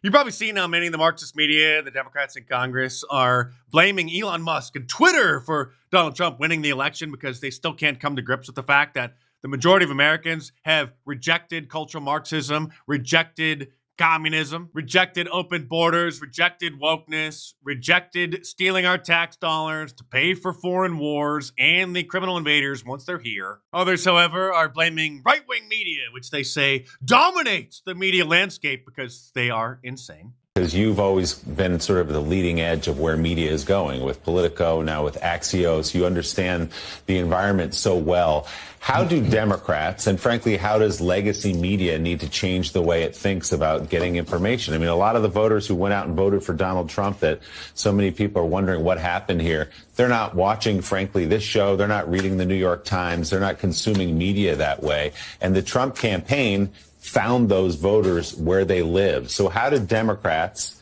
You've probably seen how many of the Marxist media, the Democrats in Congress, are blaming Elon Musk and Twitter for Donald Trump winning the election because they still can't come to grips with the fact that the majority of Americans have rejected cultural Marxism, rejected communism, rejected open borders, rejected wokeness, rejected stealing our tax dollars to pay for foreign wars and the criminal invaders once they're here. Others, however, are blaming right-wing media, which they say dominates the media landscape because they are insane. Because you've always been sort of the leading edge of where media is going with Politico, now with Axios. You understand the environment so well. How do Democrats, and frankly, how does legacy media need to change the way it thinks about getting information? I mean, a lot of the voters who went out and voted for Donald Trump, that so many people are wondering what happened here, they're not watching, frankly, this show. They're not reading the New York Times. They're not consuming media that way. And the Trump campaign found those voters where they live. So how do Democrats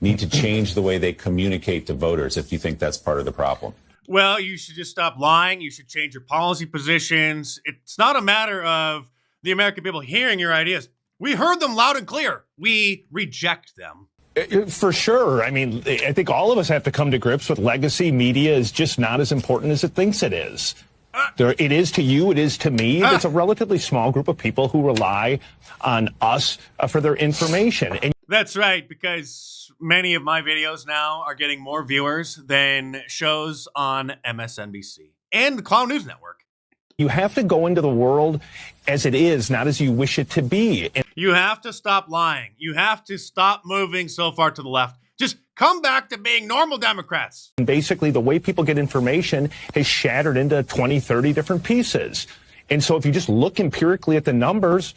need to change the way they communicate to voters if you think that's part of the problem? Well, you should just stop lying. You should change your policy positions. It's not a matter of the American people hearing your ideas. We heard them loud and clear. We reject them. For sure. I mean, I think all of us have to come to grips with legacy media is just not as important as it thinks it is. It is to you, it is to me. It's a relatively small group of people who rely on us for their information. And that's right, because many of my videos now are getting more viewers than shows on MSNBC and the Clown News Network. You have to go into the world as it is, not as you wish it to be. And you have to stop lying. You have to stop moving so far to the left. Just come back to being normal Democrats. Basically, the way people get information has shattered into 20, 30 different pieces. And so if you just look empirically at the numbers,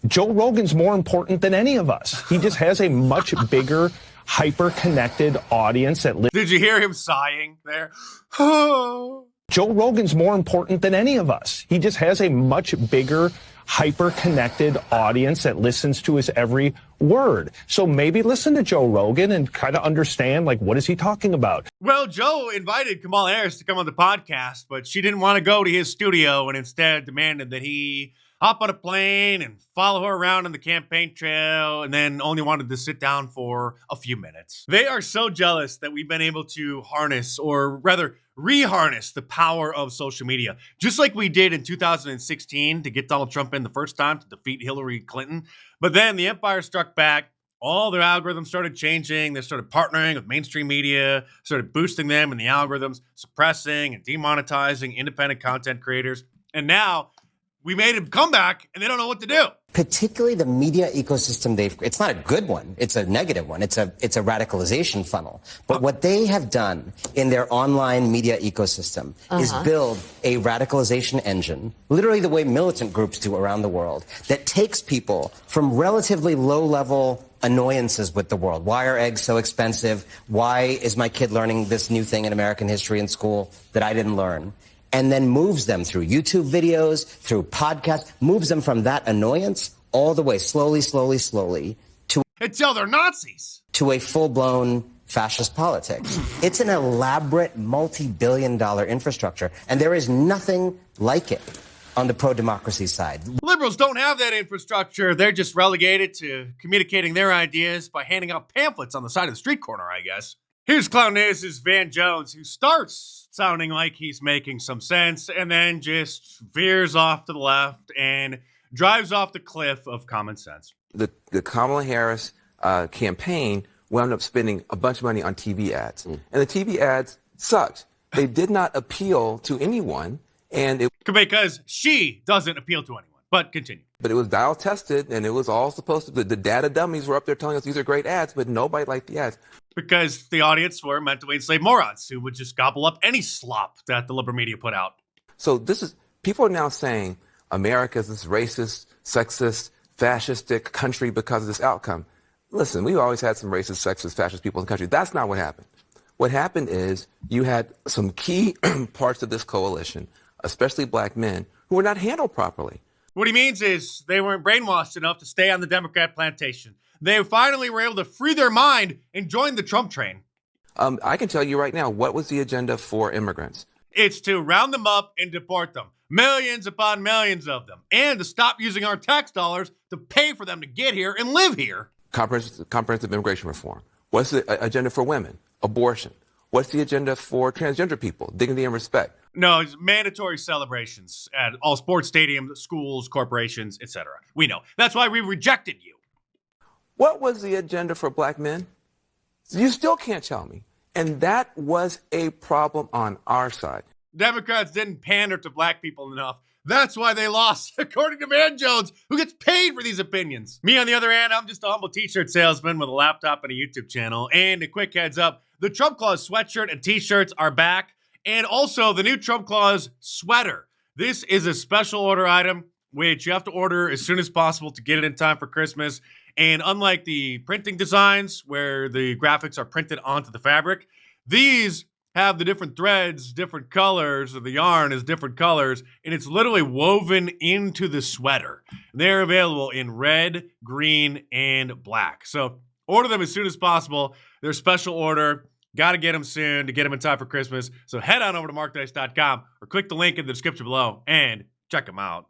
Joe Rogan's more important than any of us. He just has a much bigger, hyper-connected audience that Did you hear him sighing there? Joe Rogan's more important than any of us. He just has a much bigger, hyper-connected audience that listens to his every word. So maybe listen to Joe Rogan and kind of understand, like, what is he talking about? Well, Joe invited Kamala Harris to come on the podcast, but she didn't want to go to his studio and instead demanded that he hop on a plane and follow her around on the campaign trail, and then only wanted to sit down for a few minutes. They are so jealous that we've been able to harness, or rather reharness, the power of social media, just like we did in 2016 to get Donald Trump in the first time to defeat Hillary Clinton. But then the empire struck back. All their algorithms started changing. They started partnering with mainstream media, started boosting them in the algorithms, suppressing and demonetizing independent content creators. And now we made a comeback, and they don't know what to do. Particularly the media ecosystem it's not a good one. It's a negative one. It's a radicalization funnel. But what they have done in their online media ecosystem is build a radicalization engine, literally the way militant groups do around the world, that takes people from relatively low-level annoyances with the world. Why are eggs so expensive? Why is my kid learning this new thing in American history in school that I didn't learn? And then moves them through YouTube videos, through podcasts, moves them from that annoyance all the way slowly to until they're Nazis, to a full-blown fascist politics. It's an elaborate multi-billion-dollar infrastructure, and there is nothing like it on the pro-democracy side. Liberals don't have that infrastructure. They're just relegated to communicating their ideas by handing out pamphlets on the side of the street corner, I guess. Here's Clown News' Van Jones, who starts sounding like he's making some sense and then just veers off to the left and drives off the cliff of common sense. The Kamala Harris campaign wound up spending a bunch of money on TV ads. And the TV ads sucked. They did not appeal to anyone. Because she doesn't appeal to anyone. But continue. But it was dial tested, and it was all supposed to be. The data dummies were up there telling us these are great ads, but nobody liked the ads. Because the audience were mentally enslaved morons who would just gobble up any slop that the liberal media put out. So people are now saying America is this racist, sexist, fascistic country because of this outcome. Listen, we've always had some racist, sexist, fascist people in the country. That's not what happened. What happened is you had some key parts of this coalition, especially black men, who were not handled properly. What he means is they weren't brainwashed enough to stay on the Democrat plantation. They finally were able to free their mind and join the Trump train. I can tell you right now, what was the agenda for immigrants? It's to round them up and deport them. Millions upon millions of them. And to stop using our tax dollars to pay for them to get here and live here. comprehensive immigration reform? What's the agenda for women? Abortion. What's the agenda for transgender people? Dignity and respect. No, it's mandatory celebrations at all sports stadiums, schools, corporations, etc. We know. That's why we rejected you. What was the agenda for black men? You still can't tell me. And that was a problem on our side. Democrats didn't pander to black people enough. That's why they lost, according to Van Jones, who gets paid for these opinions. Me, on the other hand, I'm just a humble t-shirt salesman with a laptop and a YouTube channel. And a quick heads up, the Trump Claus sweatshirt and t-shirts are back. And also the new Trump Claus sweater. This is a special order item, which you have to order as soon as possible to get it in time for Christmas. And unlike the printing designs, where the graphics are printed onto the fabric, these have the different threads, different colors, or the yarn is different colors, and it's literally woven into the sweater. They're available in red, green, and black. So order them as soon as possible. They're special order. Got to get them soon to get them in time for Christmas. So head on over to markdice.com or click the link in the description below and check them out.